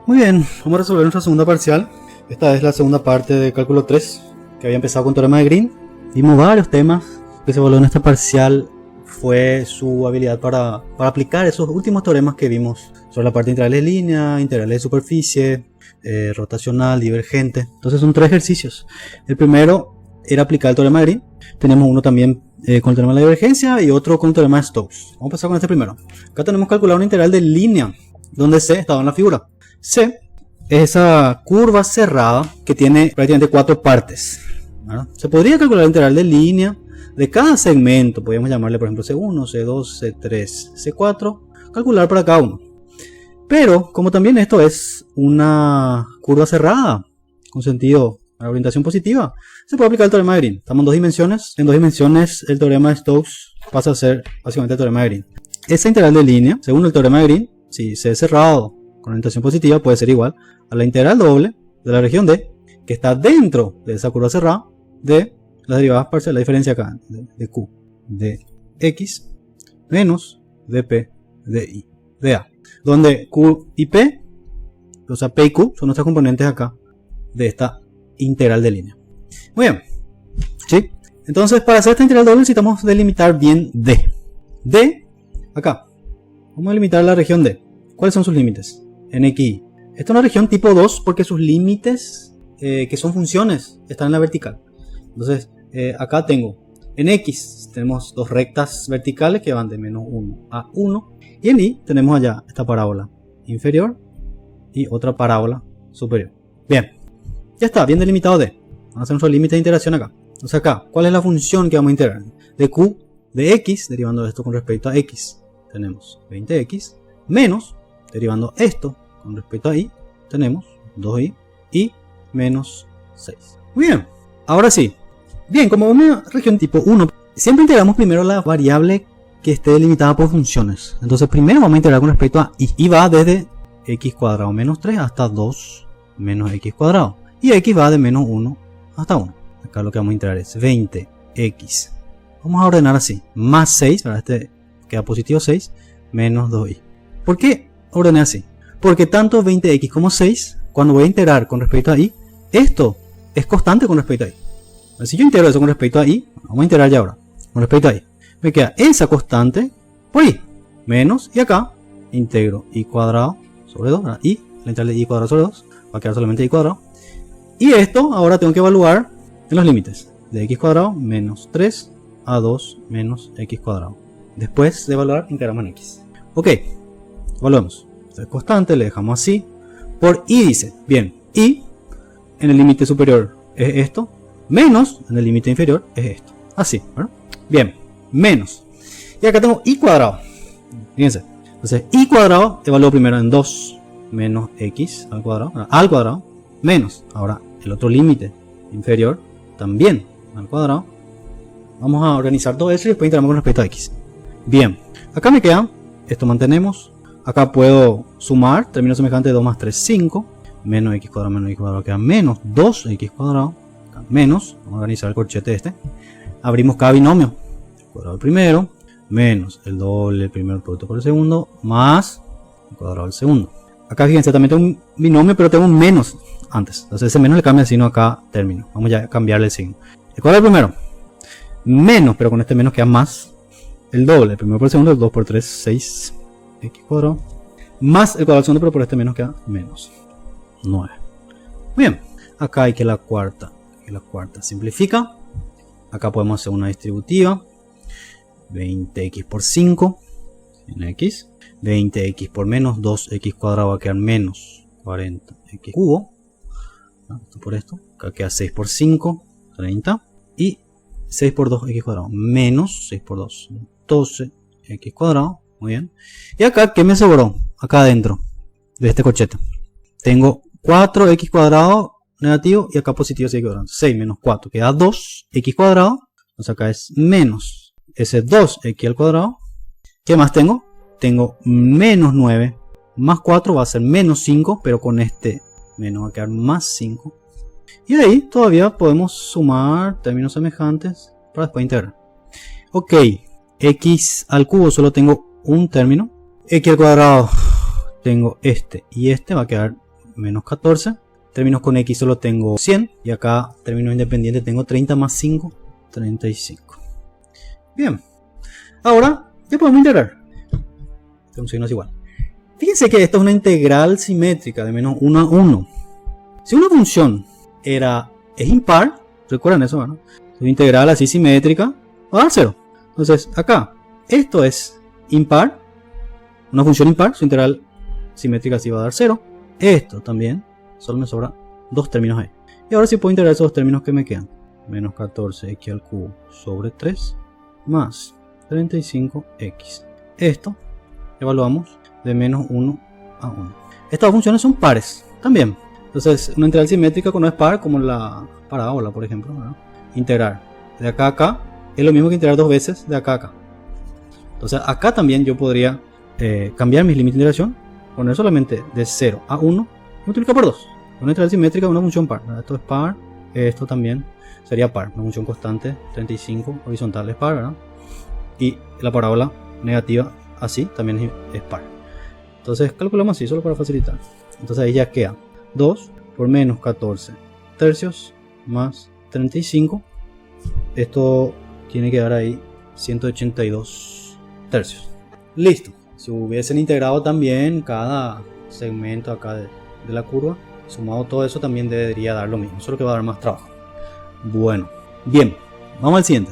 Muy bien, vamos a resolver nuestra segunda parcial. Esta es la segunda parte de cálculo 3, que había empezado con teorema de Green. Vimos varios temas. Lo que se evaluó en esta parcial fue su habilidad para aplicar esos últimos teoremas que vimos sobre la parte de integrales de línea, integrales de superficie, rotacional, divergente. Entonces son 3 ejercicios. El primero era aplicar el teorema de Green. Tenemos uno también con el teorema de la divergencia y otro con el teorema de Stokes. Vamos a empezar con este primero. Acá tenemos calculado una integral de línea, donde C estaba en la figura. C es esa curva cerrada que tiene prácticamente 4 partes, ¿verdad? Se podría calcular la integral de línea de cada segmento. Podríamos llamarle, por ejemplo, C1, C2, C3, C4. Calcular para cada uno. Pero, como también esto es una curva cerrada con sentido a orientación positiva, se puede aplicar el teorema de Green. Estamos en 2 dimensiones. En 2 dimensiones el teorema de Stokes pasa a ser básicamente el teorema de Green. Esa integral de línea, según el teorema de Green, si C es cerrado con orientación positiva, puede ser igual a la integral doble de la región D, que está dentro de esa curva cerrada, de las derivadas parciales, la diferencia acá, de Q, de X, menos de P, de I, de A. Donde Q y P, o sea, P y Q, son nuestras componentes acá, de esta integral de línea. Muy bien, ¿sí? Entonces, para hacer esta integral doble necesitamos delimitar bien D. D, acá, vamos a delimitar la región D. ¿Cuáles son sus límites? En XY. Esta es una región tipo 2 porque sus límites, que son funciones, están en la vertical. Entonces, acá tengo, en X tenemos 2 rectas verticales que van de menos 1 a 1. Y en Y tenemos allá esta parábola inferior y otra parábola superior. Bien, ya está, bien delimitado D. Vamos a hacer nuestro límite de integración acá. Entonces acá, ¿cuál es la función que vamos a integrar? De Q de X, derivando esto con respecto a X, tenemos 20X, menos, derivando esto con respecto a Y, tenemos 2Y y menos 6. Muy bien, ahora sí. Bien, como una región tipo 1, siempre integramos primero la variable que esté delimitada por funciones. Entonces primero vamos a integrar con respecto a Y. Y va desde x cuadrado menos 3 hasta 2 menos x cuadrado. Y X va de menos 1 hasta 1. Acá lo que vamos a integrar es 20x. Vamos a ordenar así. Más 6, ¿verdad? Este queda positivo 6, menos 2y. ¿Por qué ordené así? Porque tanto 20x como 6, cuando voy a integrar con respecto a y, esto es constante con respecto a y. Si yo integro eso con respecto a y, vamos a integrar ya ahora, con respecto a y, me queda esa constante por y, menos, y acá integro y cuadrado sobre 2, ¿verdad? Y la integral de y cuadrado sobre 2, va a quedar solamente y cuadrado. Y esto ahora tengo que evaluar en los límites, de x cuadrado menos 3 a 2 menos x cuadrado. Después de evaluar, integramos en x. Ok, evaluemos. Esta es constante, le dejamos así. Por y dice, bien, y en el límite superior es esto, menos en el límite inferior es esto. Así, ¿verdad? Bien, menos. Y acá tengo y cuadrado. Fíjense. Entonces, y cuadrado evalúo primero en 2 menos x al cuadrado, menos. Ahora, el otro límite inferior también al cuadrado. Vamos a organizar todo eso y después integramos con respecto a x. Bien, acá me queda, esto mantenemos. Acá puedo sumar, término semejante de 2 más 3, 5. Menos x cuadrado queda menos 2x cuadrado. Menos, vamos a organizar el corchete este. Abrimos cada binomio. El cuadrado del primero, menos el doble del primer producto por el segundo, más el cuadrado del segundo. Acá fíjense, también tengo un binomio, pero tengo un menos antes. Entonces ese menos le cambia el signo acá, término. Vamos ya a cambiarle el signo. El cuadrado del primero, menos, pero con este menos queda más. El doble, el primero por el segundo, el 2 por 3, 6 x cuadrado. Más el cuadrado del segundo, pero por este menos queda menos 9. Bien, acá hay que la cuarta simplifica. Acá podemos hacer una distributiva. 20x por 5 en x. 20x por menos 2x cuadrado va a quedar menos 40x cubo. Esto por esto. Acá queda 6 por 5, 30. Y 6 por 2 x cuadrado menos 6 por 2, 12x cuadrado. Muy bien. Y acá, ¿qué me sobró? Acá adentro de este corchete tengo 4x cuadrado negativo y acá positivo 6 cuadrado. 6 menos 4 queda 2x cuadrado. Entonces acá es menos ese 2x al cuadrado. ¿Qué más tengo? Tengo menos 9 más 4 va a ser menos 5, pero con este menos va a quedar más 5. Y de ahí todavía podemos sumar términos semejantes para después integrar. Ok, x al cubo solo tengo un término. X al cuadrado tengo este y este va a quedar menos 14. Términos con X solo tengo 100. Y acá, términos independientes, tengo 30 más 5, 35. Bien. Ahora, ya podemos integrar. Este signo es igual. Fíjense que esta es una integral simétrica de menos 1 a 1. Si una función es impar, recuerdan eso, ¿no? Una integral así simétrica, va a dar 0. Entonces, acá, esto es impar. Una función impar, su integral simétrica así va a dar 0. Esto también, solo me sobra 2 términos ahí. Y ahora sí puedo integrar esos 2 términos que me quedan. Menos 14x al cubo sobre 3 más 35x. Esto evaluamos de menos 1 a 1. Estas funciones son pares también. Entonces, una integral simétrica cuando es par, como la parábola, por ejemplo, ¿verdad? Integrar de acá a acá es lo mismo que integrar 2 veces de acá a acá. Entonces, acá también yo podría cambiar mis límites de integración, poner solamente de 0 a 1 y multiplicar por 2. Una integral simétrica de una función par, ¿verdad? Esto es par, esto también sería par, una función constante, 35 horizontal es par, ¿verdad? Y la parábola negativa así también es par. Entonces calculamos así, solo para facilitar. Entonces ahí ya queda 2 por menos 14 tercios más 35. Esto tiene que dar ahí 182 tercios. Listo. Si hubiesen integrado también cada segmento acá de la curva, sumado todo eso también debería dar lo mismo, solo que va a dar más trabajo. Bueno, bien, vamos al siguiente.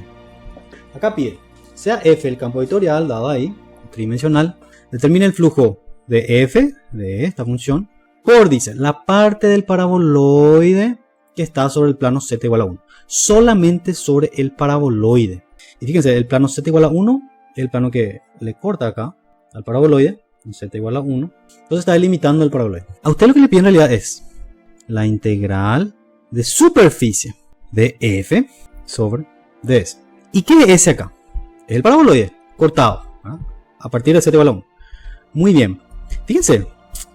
Acá pide, sea f el campo vectorial dado ahí, tridimensional, determina el flujo de f, de esta función, por, dice, la parte del paraboloide que está sobre el plano z igual a 1. Solamente sobre el paraboloide. Y fíjense, el plano z igual a 1, el plano que le corta acá al paraboloide, z igual a 1. Entonces está delimitando el paraboloide. A usted lo que le pide en realidad es la integral de superficie de f sobre ds. ¿Y qué es S acá? Es el paraboloide cortado, ¿verdad? A partir de z igual a 1. Muy bien. Fíjense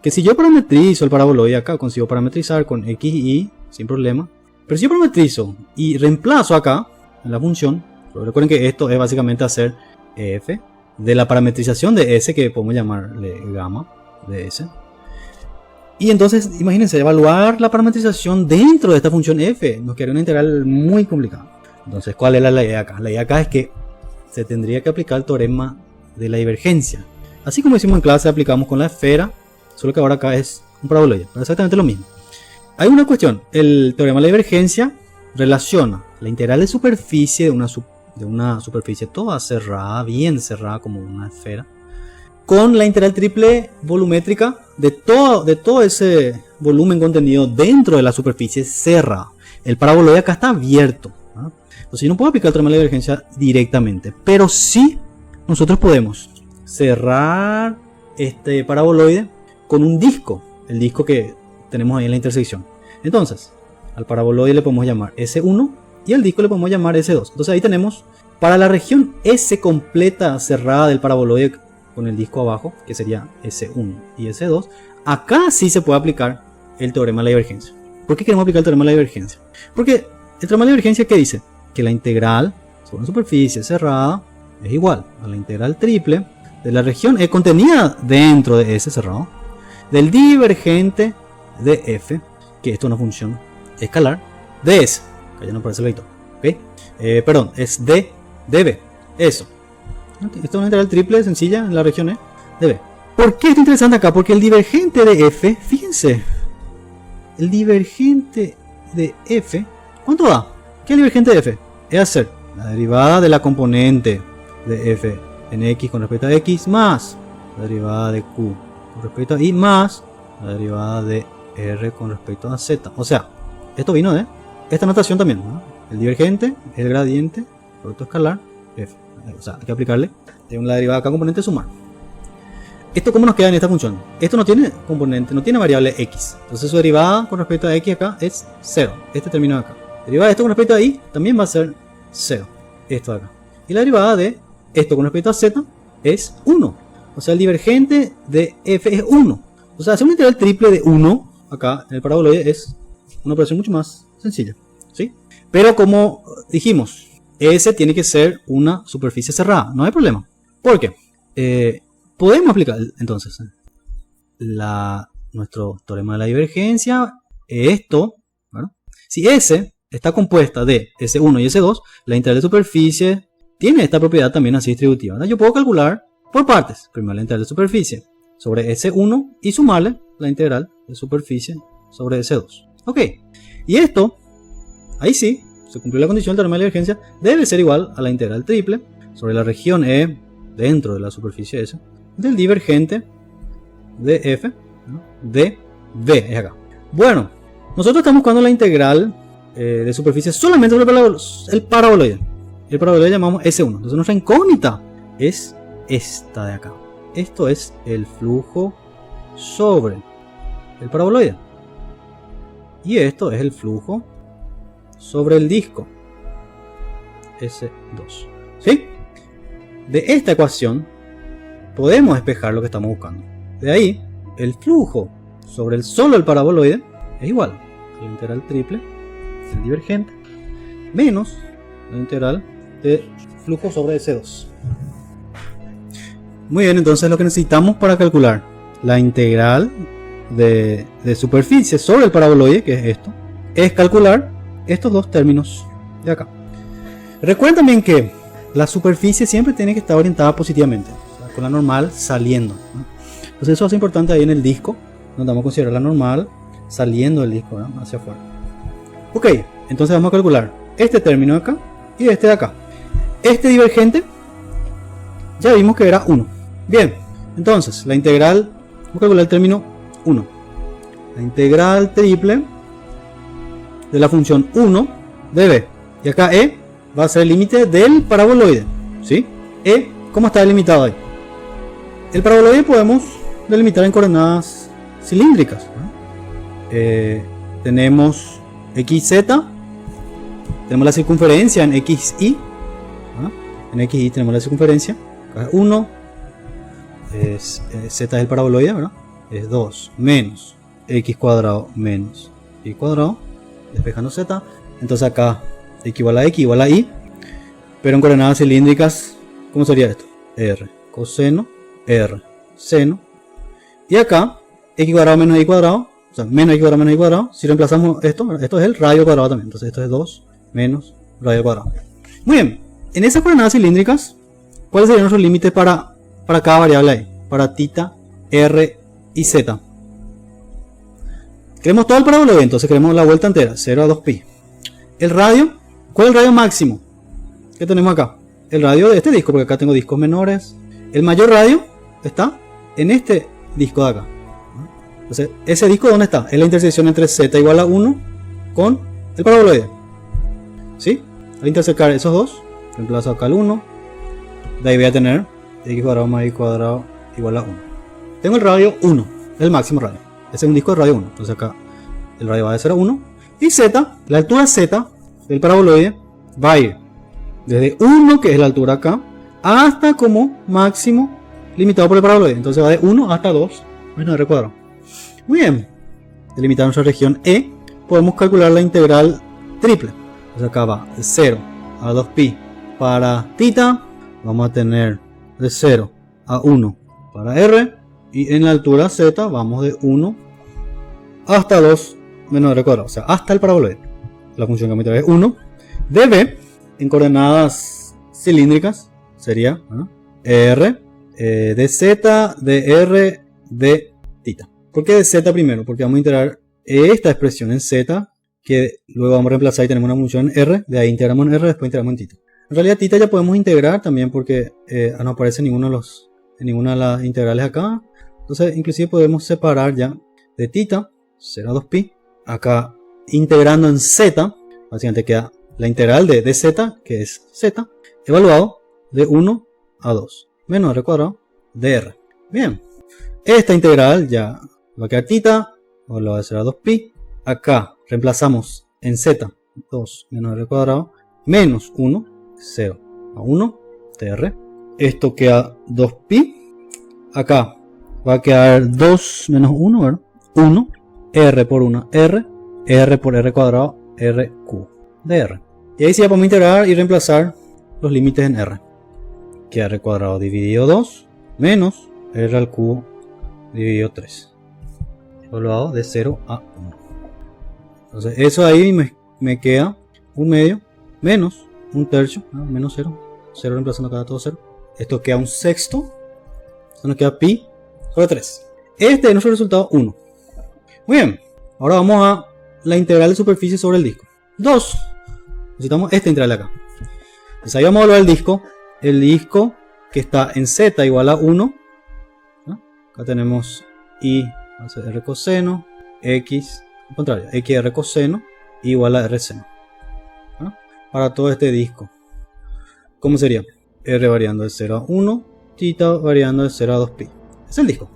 que si yo parametrizo el paraboloide acá, consigo parametrizar con x y y sin problema. Pero si yo parametrizo y reemplazo acá en la función, recuerden que esto es básicamente hacer f de la parametrización de s, que podemos llamarle gamma de s. Y entonces, imagínense, evaluar la parametrización dentro de esta función f nos quedaría una integral muy complicada. Entonces, ¿cuál es la idea acá? La idea acá es que se tendría que aplicar el teorema de la divergencia. Así como hicimos en clase, aplicamos con la esfera, solo que ahora acá es un paraboloide, pero exactamente lo mismo. Hay una cuestión, el teorema de la divergencia relaciona la integral de superficie de una superficie toda cerrada, bien cerrada como una esfera, con la integral triple volumétrica de todo ese volumen contenido dentro de la superficie cerrada. El paraboloide acá está abierto, ¿no? Entonces yo no puedo aplicar el teorema de la divergencia directamente, pero sí nosotros podemos cerrar este paraboloide con un disco, el disco que tenemos ahí en la intersección. Entonces, al paraboloide le podemos llamar S1 y al disco le podemos llamar S2. Entonces ahí tenemos, para la región S completa cerrada del paraboloide con el disco abajo, que sería S1 y S2, acá sí se puede aplicar el teorema de la divergencia. ¿Por qué queremos aplicar el teorema de la divergencia? Porque el teorema de la divergencia, ¿qué dice? Que la integral sobre una superficie cerrada es igual a la integral triple de la región E contenida dentro de S cerrado, del divergente de f, que esto es una función escalar, de s, que ya no aparece el vector, ¿okay? Perdón, es de b, eso. Esto es una integral triple sencilla en la región E de b. ¿Por qué es interesante acá? Porque el divergente de f, fíjense, el divergente de f, ¿cuánto da? ¿Qué es el divergente de f? Es hacer la derivada de la componente de f en x con respecto a x más la derivada de q con respecto a y más la derivada de r con respecto a z. O sea, esto vino de esta notación también, ¿no? El divergente es el gradiente producto escalar f. O sea, hay que aplicarle de la derivada de cada componente sumar. ¿Esto cómo nos queda en esta función? Esto no tiene componente, no tiene variable x. Entonces su derivada con respecto a x acá es 0. Este término de acá. La derivada de esto con respecto a y también va a ser 0. Esto de acá. Y la derivada de esto con respecto a z es 1. O sea, el divergente de f es 1. O sea, hacer una integral triple de 1 acá en el paraboloide es una operación mucho más sencilla, ¿sí? Pero como dijimos, S tiene que ser una superficie cerrada, no hay problema. ¿Por qué? Podemos aplicar entonces la nuestro teorema de la divergencia, esto, ¿verdad? Si S está compuesta de S1 y S2, la integral de superficie tiene esta propiedad también así distributiva, ¿verdad? Yo puedo calcular por partes, primero la integral de superficie sobre S1 y sumarle la integral de superficie sobre S2. Ok, y esto, ahí sí, se cumplió la condición del teorema de la divergencia, debe ser igual a la integral triple sobre la región E dentro de la superficie S del divergente de F, ¿no? De B, es acá. Bueno, nosotros estamos buscando la integral de superficie solamente sobre el paraboloide. El paraboloide llamamos S1. Entonces nuestra incógnita es esta de acá. Esto es el flujo sobre el paraboloide. Y esto es el flujo sobre el disco S2. ¿Sí? De esta ecuación podemos despejar lo que estamos buscando. De ahí, el flujo sobre solo el paraboloide es igual a la integral triple del divergente menos la integral de flujo sobre S2. Muy bien, entonces lo que necesitamos para calcular la integral de superficie sobre el paraboloide, que es esto, es calcular estos dos términos de acá. Recuerden también que la superficie siempre tiene que estar orientada positivamente, o sea, con la normal saliendo, ¿no? Entonces eso es importante ahí en el disco, donde vamos a considerar la normal saliendo del disco, ¿no? Hacia afuera. Ok, entonces vamos a calcular este término de acá y este de acá. Este divergente ya vimos que era 1. Bien, entonces la integral, vamos a calcular el término 1. La integral triple de la función 1 de b. Y acá e va a ser el límite del paraboloide, ¿sí? E, ¿cómo está delimitado ahí? El paraboloide podemos delimitar en coordenadas cilíndricas, ¿no? Tenemos xz, tenemos la circunferencia en xy, ¿no? En xy tenemos la circunferencia, 1, z es el paraboloide, ¿verdad? Es 2 menos x cuadrado menos y cuadrado, despejando z, entonces acá x igual a x igual a y, pero en coordenadas cilíndricas, ¿cómo sería esto? R coseno, R seno, y acá x cuadrado menos y cuadrado, o sea, menos x cuadrado menos y cuadrado, si reemplazamos esto es el radio cuadrado también, entonces esto es 2 menos radio cuadrado. Muy bien, en esas coordenadas cilíndricas, ¿cuáles serían nuestros límites para cada variable ahí? Para θ, r y z. Queremos todo el paraboloide, entonces queremos la vuelta entera, 0 a 2pi. El radio, ¿cuál es el radio máximo que tenemos acá? El radio de este disco, porque acá tengo discos menores. El mayor radio está en este disco de acá. Entonces, ¿ese disco dónde está? Es la intersección entre z igual a 1 con el paraboloide. ¿Sí? Al intersecar esos dos, reemplazo acá el 1. De ahí voy a tener x cuadrado más y cuadrado igual a 1. Tengo el radio 1, el máximo radio. Ese es un disco de radio 1. Entonces acá el radio va de 0 a 1. Y z, la altura z del paraboloide va a ir desde 1, que es la altura acá, hasta como máximo limitado por el paraboloide. Entonces va de 1 hasta 2 menos r cuadrado. Muy bien. Delimitar nuestra región E, podemos calcular la integral triple. Entonces acá va de 0 a 2pi para θ. Vamos a tener de 0 a 1 para r. Y en la altura z vamos de 1 hasta 2 menos r cuadrado. O sea, hasta el paraboloide. La función que me trae es 1. De b, en coordenadas cilíndricas, sería r de z, de r, de θ. ¿Por qué de z primero? Porque vamos a integrar esta expresión en z, que luego vamos a reemplazar y tenemos una función en r. De ahí integramos en r, después integramos en θ. En realidad θ ya podemos integrar también porque no aparece ninguna de las integrales acá. Entonces inclusive podemos separar ya de θ, 0 a 2pi. Acá integrando en z, básicamente queda la integral de dz, que es z, evaluado de 1 a 2 menos r cuadrado de r. Bien, esta integral ya va a quedar θ, evaluado de 0 a 2pi. Acá reemplazamos en z 2 menos r cuadrado menos 1, 0 a 1 de r. Esto queda 2pi. Acá va a quedar 2 menos 1, ¿verdad? 1, r por 1, r por r cuadrado, r cubo de r. Y ahí sí ya podemos integrar y reemplazar los límites en r. Queda r cuadrado dividido 2 menos r al cubo dividido 3. evaluado de 0 a 1. Entonces eso ahí me queda 1/2 menos 1/3, ¿no? Menos 0. 0 reemplazando cada todo 0. Esto queda 1/6. Esto nos queda pi sobre 3. Este es nuestro resultado 1. Muy bien. Ahora vamos a la integral de superficie sobre el disco. 2. Necesitamos esta integral de acá. Entonces ahí vamos a evaluar el disco. El disco que está en z igual a 1. ¿No? Acá tenemos y va a ser r coseno, x, al contrario, xr coseno igual a r seno. ¿No? Para todo este disco. ¿Cómo sería? R variando de 0 a 1, θ variando de 0 a 2pi. Es el disco.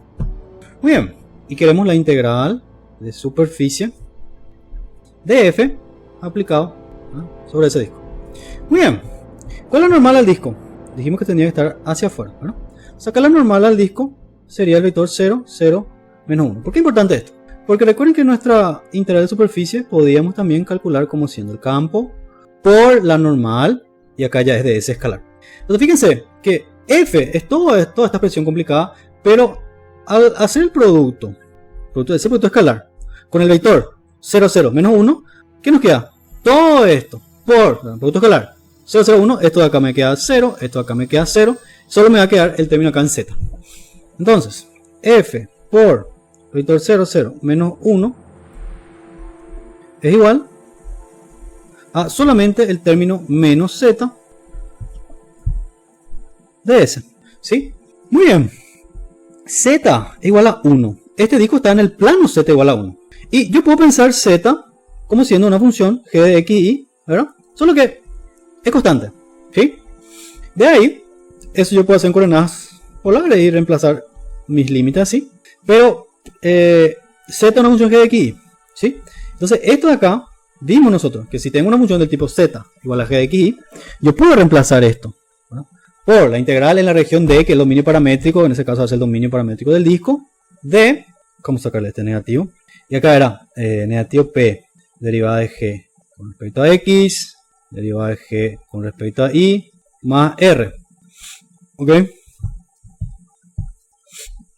Muy bien. Y queremos la integral de superficie de f aplicado, ¿no? Sobre ese disco. Muy bien. ¿Cuál es la normal al disco? Dijimos que tendría que estar hacia afuera, ¿no? Sacar la normal al disco sería el vector 0, 0, menos 1. ¿Por qué es importante esto? Porque recuerden que nuestra integral de superficie podíamos también calcular como siendo el campo por la normal, y acá ya es de ese escalar. Entonces fíjense que f es toda esta expresión complicada, pero al hacer el producto de ese producto escalar con el vector 0, 0, menos 1, ¿qué nos queda? Todo esto por el producto escalar 0, 0, 1, esto de acá me queda 0, esto de acá me queda 0, solo me va a quedar el término acá en z. Entonces, f por vector 0, 0, menos 1 es igual a solamente el término menos z de S. ¿Sí? Muy bien. Z igual a 1. Este disco está en el plano z igual a 1. Y yo puedo pensar z como siendo una función g de x y y, ¿verdad? Solo que es constante. ¿Sí? De ahí, eso yo puedo hacer en coordenadas polares y reemplazar mis límites así. Pero z es una función g de x y y. ¿Sí? Entonces, esto de acá, vimos nosotros que si tengo una función del tipo z igual a g de x y y, yo puedo reemplazar esto, ¿verdad? Por la integral en la región D, que es el dominio paramétrico, en ese caso va a ser el dominio paramétrico del disco, de, ¿cómo sacarle este negativo? Y acá era negativo P, derivada de G con respecto a X, derivada de G con respecto a Y, más R. ¿Ok?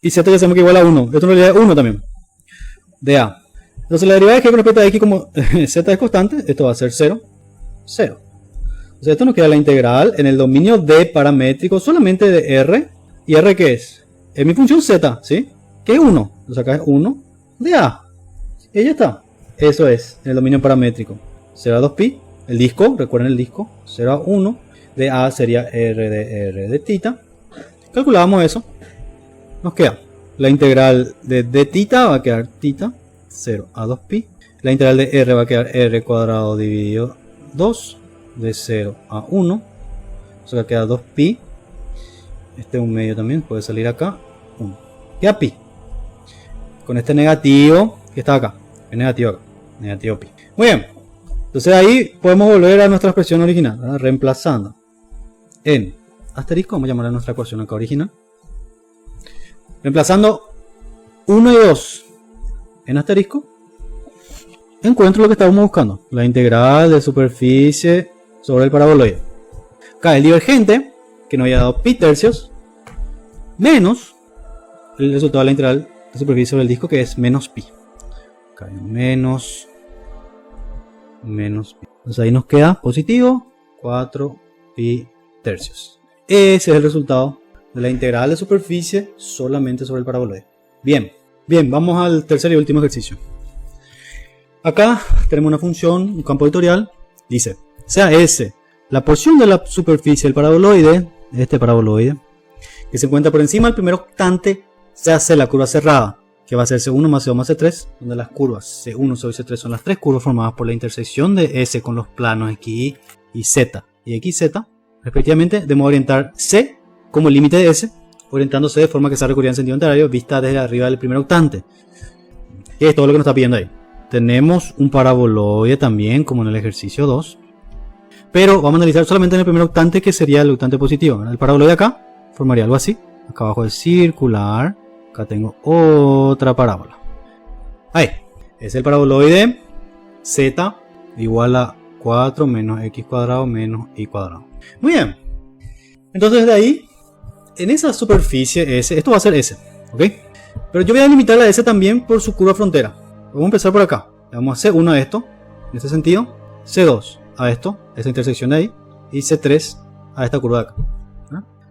Y Z ya sabemos que igual a 1, esto en realidad es 1 también, de A. Entonces la derivada de G con respecto a X, como Z es constante, esto va a ser 0, 0. Entonces esto nos queda la integral en el dominio D paramétrico solamente de R. ¿Y R qué es? Es mi función Z, ¿sí? Que es 1. Entonces acá es 1 de A. Y ya está. Eso es en el dominio paramétrico. 0 a 2pi. El disco, recuerden el disco. 0 a 1. De A sería R de θ. Calculamos eso. Nos queda la integral de θ va a quedar θ. 0 a 2pi. La integral de R va a quedar R cuadrado dividido 2. De 0 a 1, o sea que queda 2pi, este es un medio también, puede salir acá, 1, queda pi, con este negativo que está acá, el negativo acá, negativo pi. Muy bien, entonces ahí podemos volver a nuestra expresión original, ¿verdad? Reemplazando en asterisco, vamos a llamar a nuestra ecuación acá original, reemplazando 1 y 2 en asterisco, encuentro lo que estábamos buscando, la integral de superficie sobre el paraboloide. Acá el divergente, que nos había dado pi tercios, menos el resultado de la integral de superficie sobre el disco, que es menos pi. Acá hay menos pi. Entonces ahí nos queda positivo 4 pi tercios. Ese es el resultado de la integral de superficie solamente sobre el paraboloide. Bien, vamos al tercer y último ejercicio. Acá tenemos una función, un campo vectorial, dice, sea S la porción de la superficie del paraboloide, este paraboloide, que se encuentra por encima del primer octante, se hace la curva cerrada, que va a ser C1 más C2 más C3, donde las curvas C1, C2 y C3 son las tres curvas formadas por la intersección de S con los planos XY y Z y XZ, respectivamente. Debemos orientar C como el límite de S, orientándose de forma que sea recurrida en sentido contrario, vista desde arriba del primer octante. Y es todo lo que nos está pidiendo ahí. Tenemos un paraboloide también, como en el ejercicio 2. Pero vamos a analizar solamente en el primer octante, que sería el octante positivo, ¿verdad? El paraboloide acá formaría algo así. Acá abajo es circular. Acá tengo otra parábola. Ahí. Es el paraboloide Z igual a 4 menos X cuadrado menos Y cuadrado. Muy bien. Entonces de ahí, en esa superficie S, esto va a ser S. ¿Ok? Pero yo voy a delimitar la S también por su curva frontera. Vamos a empezar por acá. Le damos a C1 a esto, en este sentido. C2 a esto, esta intersección de ahí. Y C3 a esta curva de acá.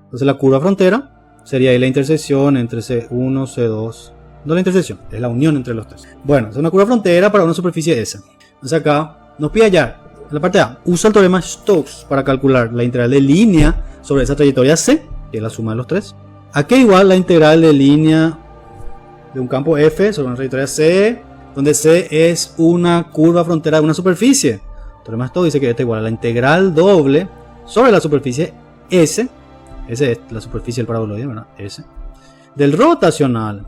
Entonces la curva frontera sería ahí la intersección entre C1, C2. No la intersección, es la unión entre los tres. Bueno, es una curva frontera para una superficie S. Entonces acá nos pide hallar, en la parte A, usa el teorema Stokes para calcular la integral de línea sobre esa trayectoria C, que es la suma de los tres. ¿A qué igual la integral de línea de un campo F sobre una trayectoria C, donde C es una curva frontera de una superficie? El teorema Stokes dice que esto es igual a la integral doble sobre la superficie S, S es la superficie del paraboloide, ¿verdad? S, del rotacional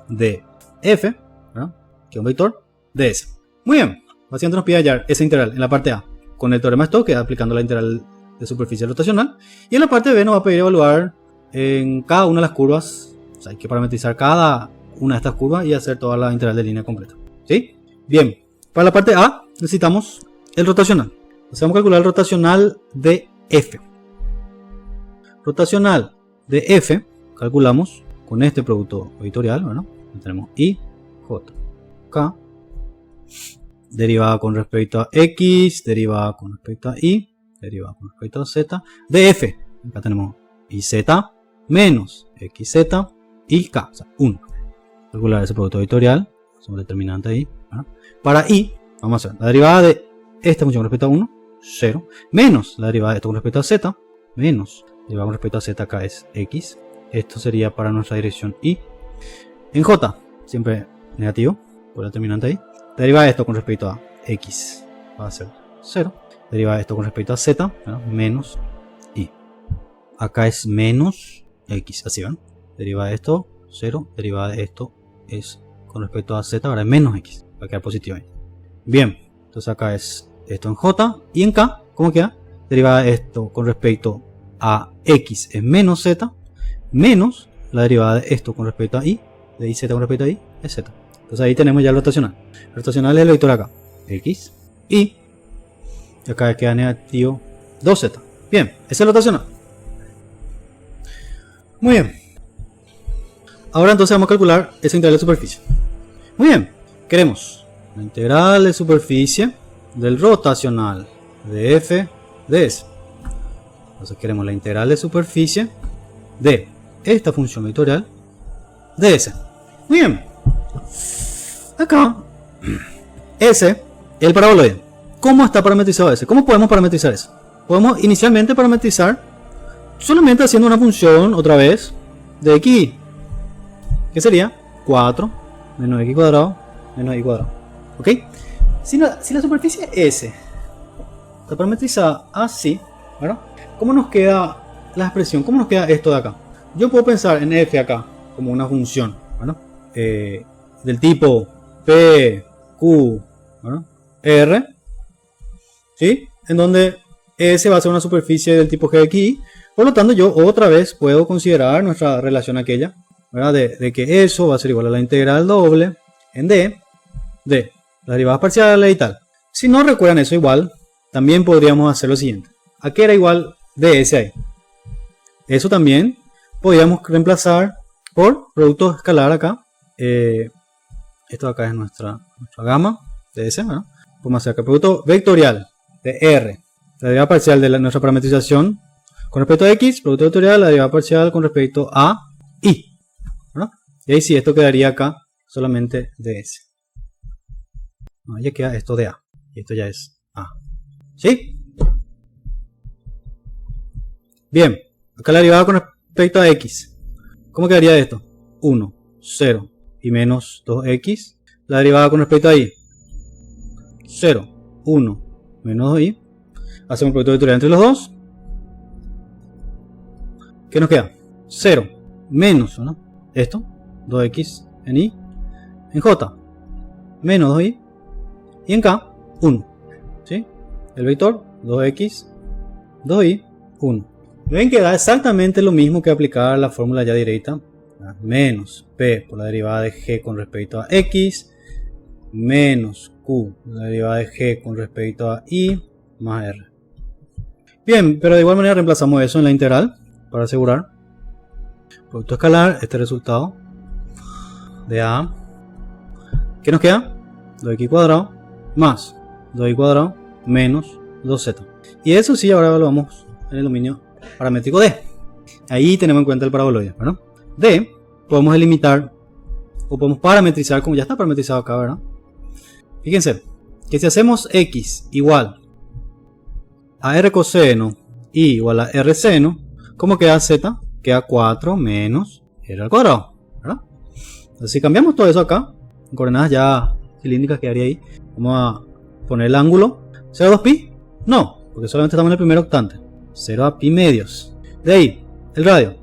de F, ¿verdad? Que es un vector de S. Muy bien, básicamente nos pide hallar esa integral en la parte A con el teorema Stokes, aplicando la integral de superficie rotacional, y en la parte B nos va a pedir evaluar en cada una de las curvas, o sea, hay que parametrizar cada una de estas curvas y hacer toda la integral de línea completa. ¿Sí? Bien, para la parte A necesitamos el rotacional. Entonces vamos a calcular el rotacional de F. Rotacional de F calculamos con este producto vectorial, ¿no? Tenemos I, J, K, derivada con respecto a X, derivada con respecto a Y, derivada con respecto a Z, de F. Acá tenemos IZ menos XZ y K, o sea, 1. Calcular ese producto vectorial, somos determinante ahí, ¿no? Para Y, vamos a hacer la derivada de esta función con respecto a 1, 0, menos la derivada de esto con respecto a Z, menos la derivada con respecto a Z acá es X. Esto sería para nuestra dirección Y. En J, siempre negativo, por el determinante ahí. La derivada de esto con respecto a X va a ser 0. La derivada de esto con respecto a Z, ¿no? Menos Y. Acá es menos X, así van. Derivada de esto, 0. Derivada de esto es con respecto a Z, ahora es menos X. Va a quedar positivo ahí. Bien, entonces acá es esto en J. Y en K, ¿cómo queda? Derivada de esto con respecto a X es menos Z, menos la derivada de esto con respecto a Y, de IZ con respecto a Y, es Z. Entonces ahí tenemos ya el rotacional. El rotacional es el vector acá, X, Y acá queda negativo 2Z. Bien, ese es el rotacional. Muy bien. Ahora entonces vamos a calcular esa integral de superficie. Muy bien, queremos la integral de superficie del rotacional de F de S. Entonces queremos la integral de superficie de esta función vectorial de S. Muy bien. Acá, S, el paraboloide. ¿Cómo está parametrizado S? ¿Cómo podemos parametrizar eso? Podemos inicialmente parametrizar solamente haciendo una función, otra vez, de X, que sería 4 menos X cuadrado menos Y cuadrado. ¿Ok? Si la superficie S está parametrizada así, ¿verdad? ¿Cómo nos queda la expresión? ¿Cómo nos queda esto de acá? Yo puedo pensar en F acá como una función, ¿verdad? Del tipo P, Q, ¿verdad? R, ¿sí? En donde S va a ser una superficie del tipo GXY. Por lo tanto, yo otra vez puedo considerar nuestra relación aquella, ¿verdad? De que eso va a ser igual a la integral doble en D de las derivadas parciales y tal. Si no recuerdan eso igual, también podríamos hacer lo siguiente. ¿A qué era igual ds ahí? Eso también podríamos reemplazar por producto escalar acá. Esto acá es nuestra gama ds, ¿no? Podemos hacer acá el producto vectorial de R, la derivada parcial de nuestra parametrización con respecto a X, producto vectorial, la derivada parcial con respecto a Y, ¿no? Y ahí sí, esto quedaría acá solamente ds. No, ya queda esto de A, y esto ya es A. ¿Sí? Bien, acá la derivada con respecto a X. ¿Cómo quedaría esto? 1, 0 y menos 2X. La derivada con respecto a Y. 0, 1, menos 2Y. Hacemos el producto vectorial entre los dos. ¿Qué nos queda? 0 menos, ¿no? Esto, 2X en Y. En J, menos 2Y. Y en K, 1. ¿Sí? El vector, 2X, 2Y, 1. Ven que da exactamente lo mismo que aplicar la fórmula ya directa. Menos P por la derivada de G con respecto a X. Menos Q por la derivada de G con respecto a Y. Más R. Bien, pero de igual manera reemplazamos eso en la integral. Para asegurar. Producto escalar, este resultado. de A. ¿Qué nos queda? 2x cuadrado más 2y cuadrado menos 2z. Y eso sí, ahora lo vamos en el dominio paramétrico D. Ahí tenemos en cuenta el paraboloide, ¿verdad? D podemos delimitar o podemos parametrizar, como ya está parametrizado acá, ¿verdad? Fíjense que si hacemos x igual a r coseno y igual a r seno, ¿cómo queda z? Queda 4 menos r al cuadrado, ¿verdad? Entonces si cambiamos todo eso acá, en coordenadas ya cilíndricas quedaría ahí. Vamos a poner el ángulo. ¿0 a 2pi? No, porque solamente estamos en el primer octante. 0 a pi medios. De ahí, el radio.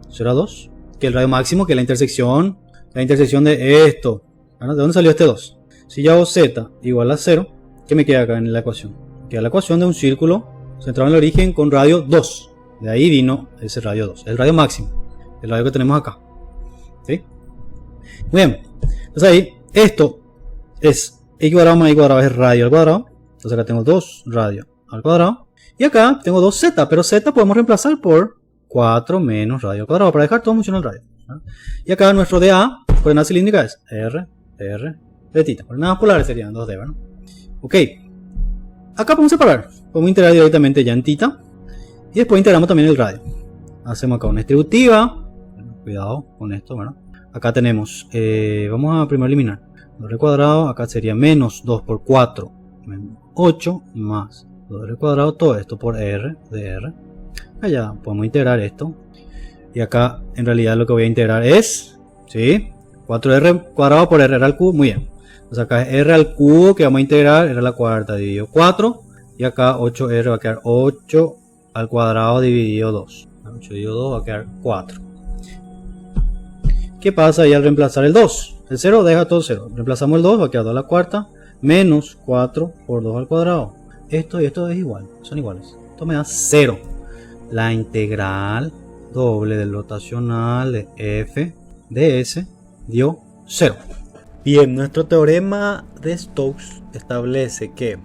0 a 2, que es el radio máximo, que es la intersección de esto. ¿Verdad? ¿De dónde salió este 2? Si yo hago z igual a 0, ¿qué me queda acá en la ecuación? Queda la ecuación de un círculo centrado en el origen con radio 2. De ahí vino ese radio 2, el radio máximo, el radio que tenemos acá. ¿Sí? Muy bien. Entonces ahí, esto es x cuadrado más y cuadrado es radio al cuadrado. Entonces acá tengo 2 radio al cuadrado. Y acá tengo 2z, pero z podemos reemplazar por 4 menos radio al cuadrado para dejar todo funcional radio. ¿No? Y acá nuestro dA, coordenada cilíndrica es r de θ. Coordenadas polares serían 2d, ¿verdad? Ok. Acá podemos separar. Podemos integrar directamente ya en θ. Y después integramos también el radio. Hacemos acá una distributiva. Cuidado con esto, ¿verdad? Acá tenemos, vamos a primero eliminar 2r cuadrado, acá sería menos 2 por 4, menos 8, más 2r cuadrado, todo esto por r de r. Allá podemos integrar esto. Y acá en realidad lo que voy a integrar es, ¿sí? 4r cuadrado por r al cubo, muy bien. Entonces acá es r al cubo que vamos a integrar, r a la cuarta dividido 4. Y acá 8r va a quedar 8 al cuadrado dividido 2. 8 dividido 2 va a quedar 4. ¿Qué pasa ahí al reemplazar el 2? El 0 deja todo 0. Reemplazamos el 2, va a quedar 2 a la cuarta. Menos 4 por 2 al cuadrado. Esto y esto es igual. Son iguales. Esto me da 0. La integral doble del rotacional de f de s dio 0. Bien, nuestro teorema de Stokes establece que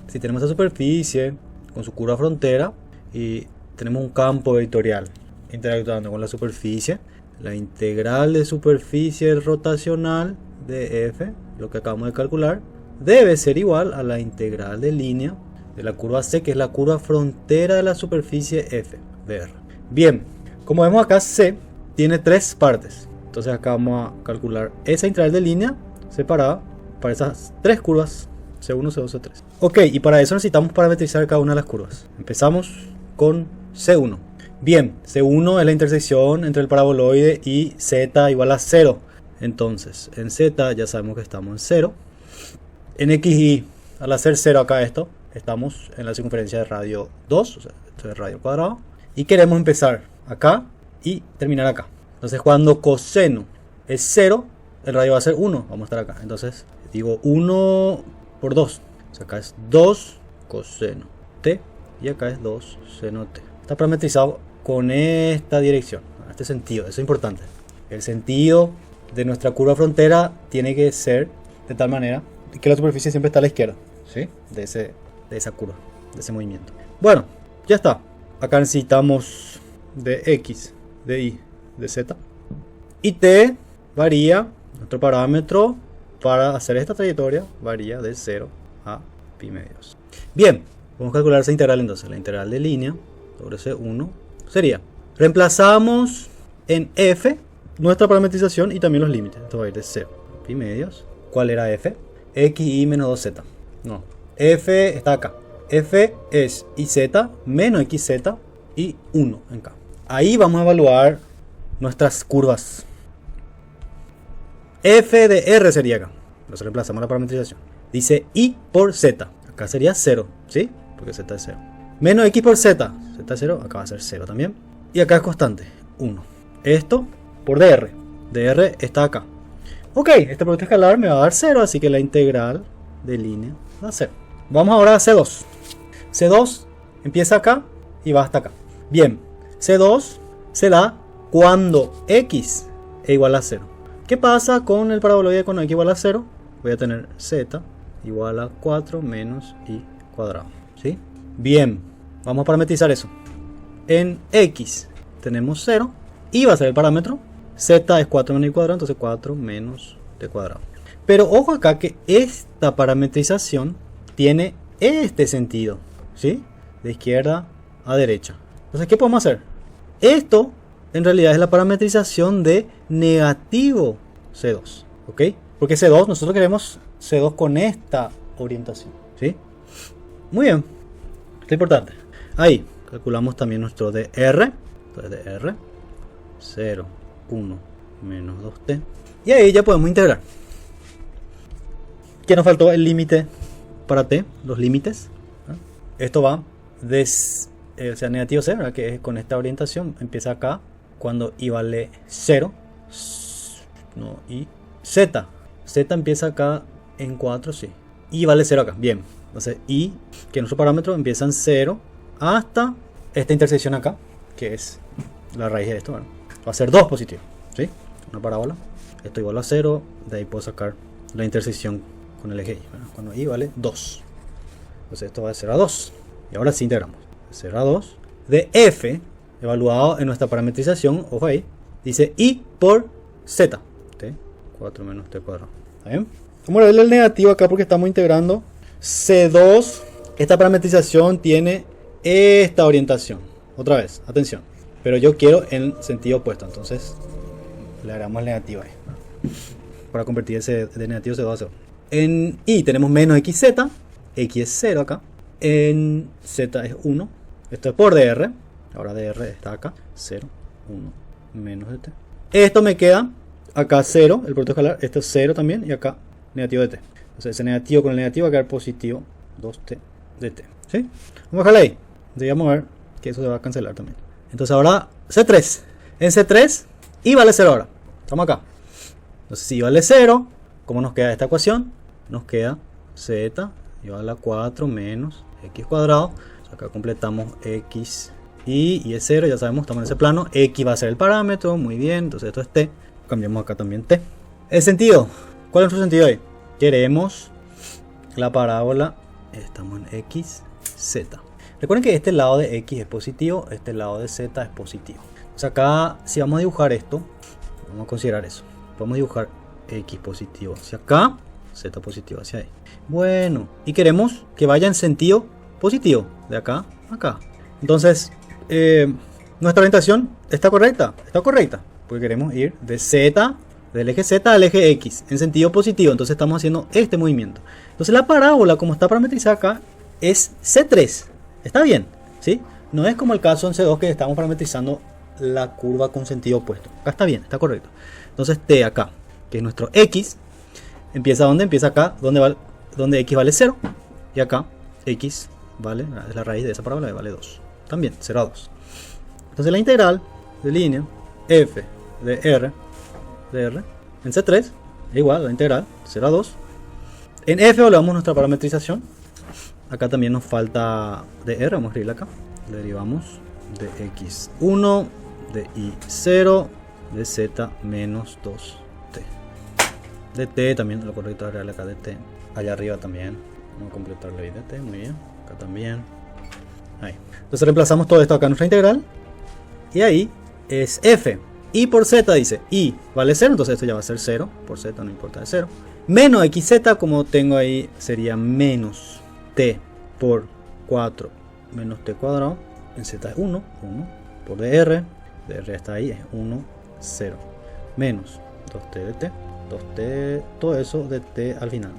si tenemos esa superficie con su curva frontera y tenemos un campo vectorial interactuando con la superficie, la integral de superficie rotacional de f, lo que acabamos de calcular, debe ser igual a la integral de línea de la curva C, que es la curva frontera de la superficie f de r. Bien, como vemos acá, C tiene 3 partes. Entonces acá vamos a calcular esa integral de línea separada para esas 3 curvas, C1, C2, C3. Ok, y para eso necesitamos parametrizar cada una de las curvas. Empezamos con C1. Bien, C1 es la intersección entre el paraboloide y Z igual a 0. Entonces, en Z ya sabemos que estamos en 0. En XY, al hacer 0 acá esto, estamos en la circunferencia de radio 2, o sea, esto es radio cuadrado. Y queremos empezar acá y terminar acá. Entonces, cuando coseno es 0, el radio va a ser 1. Vamos a estar acá. Entonces, digo 1 por 2. O sea, acá es 2 coseno t y acá es 2 seno t. Está parametrizado con esta dirección, este sentido. Eso es importante. El sentido de nuestra curva frontera tiene que ser de tal manera que la superficie siempre está a la izquierda, ¿sí? de esa curva, de ese movimiento. Bueno, ya está. Acá necesitamos de x, de y, de z. Y t varía, nuestro parámetro para hacer esta trayectoria varía de 0 a pi medios. Bien, vamos a calcular esa integral entonces. La integral de línea sobre C1 sería, reemplazamos en f nuestra parametrización y también los límites. Esto va a ir de 0 a pi medios. ¿Cuál era f? xy menos 2z. No, f está acá. F es iz menos xz y 1 en k. Ahí vamos a evaluar nuestras curvas. F de r sería acá. Entonces reemplazamos la parametrización. Dice y por z. Acá sería 0, ¿sí? Porque z es 0. Menos x por z. Z es 0, acá va a ser 0 también. Y acá es constante, 1. Esto por dr. Dr está acá. Ok, este producto escalar me va a dar 0, así que la integral de línea va a 0. Vamos ahora a C2. C2 empieza acá y va hasta acá. Bien, C2 se da cuando x es igual a 0. ¿Qué pasa con el paraboloide con x igual a 0? Voy a tener z igual a 4 menos y cuadrado, ¿sí? Bien, vamos a parametrizar eso. En x tenemos 0 y va a ser el parámetro. Z es 4 menos y cuadrado, entonces 4 menos t cuadrado. Pero ojo acá que esta parametrización tiene este sentido, ¿sí? De izquierda a derecha. Entonces, ¿qué podemos hacer? Esto en realidad es la parametrización de negativo C2, ¿ok? Porque C2, nosotros queremos C2 con esta orientación, ¿sí? Muy bien, esto es importante. Ahí calculamos también nuestro dr, entonces dr 0, 1 menos 2t, y ahí ya podemos integrar. ¿Qué nos faltó? El límite para t, los límites. Esto va de negativo c, ¿verdad? Que es con esta orientación, empieza acá cuando i vale 0, no, y z empieza acá en 4, sí, i vale 0 acá, bien. Entonces i, que es nuestro parámetro, empieza en 0 hasta esta intersección acá, que es la raíz de esto, ¿verdad? Va a ser 2 positivo, ¿sí? Una parábola, esto igual a 0, de ahí puedo sacar la intersección con el eje y, ¿verdad? Cuando i vale 2, entonces esto va de 0 a 2, y ahora sí integramos, de 0 a 2, de f, evaluado en nuestra parametrización, ojo ahí, dice i por z, t, 4 menos t cuadrado, ¿está bien? Vamos a verle el negativo acá porque estamos integrando C2, esta parametrización tiene esta orientación, otra vez, atención, pero yo quiero en sentido opuesto, entonces le agregamos el negativo ahí, para convertir ese de negativo C2 a 0. En i tenemos menos xz, x es 0 acá, en z es 1, esto es por dr, ahora dr está acá, 0, 1, menos dt. Esto me queda acá 0, el producto escalar, esto es 0 también, y acá negativo de t. Entonces ese negativo con el negativo va a quedar positivo 2t de t, ¿sí? Vamos a dejarla ahí, debíamos ver que eso se va a cancelar también. Entonces ahora C3, en C3 i vale 0 ahora, estamos acá. Entonces si i vale 0, ¿cómo nos queda esta ecuación? Nos queda z igual a 4 menos x cuadrado. Acá completamos x y es 0, ya sabemos, estamos en ese plano. X va a ser el parámetro, muy bien, entonces esto es t. Cambiamos acá también t. El sentido, ¿cuál es nuestro sentido ahí? Queremos la parábola, estamos en x, z. Recuerden que este lado de x es positivo, este lado de z es positivo. O sea, acá si vamos a dibujar esto, vamos a considerar eso. Vamos a dibujar x positivo hacia acá, z positivo hacia ahí. Bueno, y queremos que vaya en sentido positivo, de acá a acá. Entonces, nuestra orientación está correcta, porque queremos ir de z, del eje z al eje x, en sentido positivo. Entonces estamos haciendo este movimiento. Entonces la parábola, como está parametrizada acá, es C3. Está bien, ¿sí? No es como el caso en C2 que estamos parametrizando la curva con sentido opuesto. Acá está bien, está correcto. Entonces t acá, que es nuestro x, empieza donde empieza acá, donde x vale 0, y acá x vale, es la raíz de esa parábola, vale 2. También 0 a 2. Entonces la integral de línea f de r en C3 es igual a la integral 0 a 2. En f evaluamos nuestra parametrización. Acá también nos falta de r, vamos a escribirla acá. Derivamos de x1, de i0, de z menos 2t. De t también, lo correcto es agregarle acá de t. Allá arriba también, vamos a completarle ahí de t, muy bien. Acá también. Ahí. Entonces reemplazamos todo esto acá en nuestra integral. Y ahí es f. I por z dice, i vale 0, entonces esto ya va a ser 0. Por z no importa de 0. Menos xz, como tengo ahí, sería menos t por 4 menos t cuadrado. En z es 1, 1 por dr. Dr está ahí, es 1, 0. Menos 2t de t. 2t, todo eso de t al final.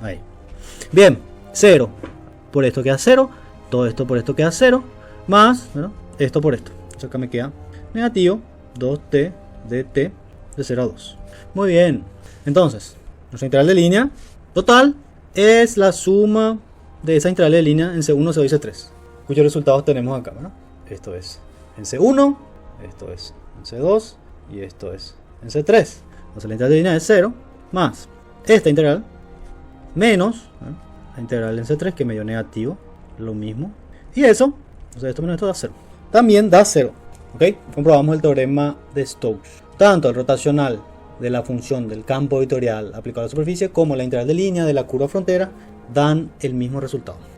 Ahí. Bien, 0 por esto queda 0. Todo esto por esto queda 0. Más, ¿verdad? Esto por esto. Entonces acá me queda negativo 2t de t de 0 a 2. Muy bien. Entonces, nuestra integral de línea total es la suma de esa integral de línea en C1, C2 y C3. Cuyos resultados tenemos acá, ¿verdad? Esto es en C1, esto es en C2 y esto es en C3. Entonces la integral de línea es 0 más esta integral menos, ¿verdad?, la integral en C3 que me dio negativo, lo mismo. Y eso, entonces esto menos esto da 0. También da 0. ¿Ok? Comprobamos el teorema de Stokes. Tanto el rotacional de la función del campo vectorial aplicado a la superficie como la integral de línea de la curva frontera dan el mismo resultado.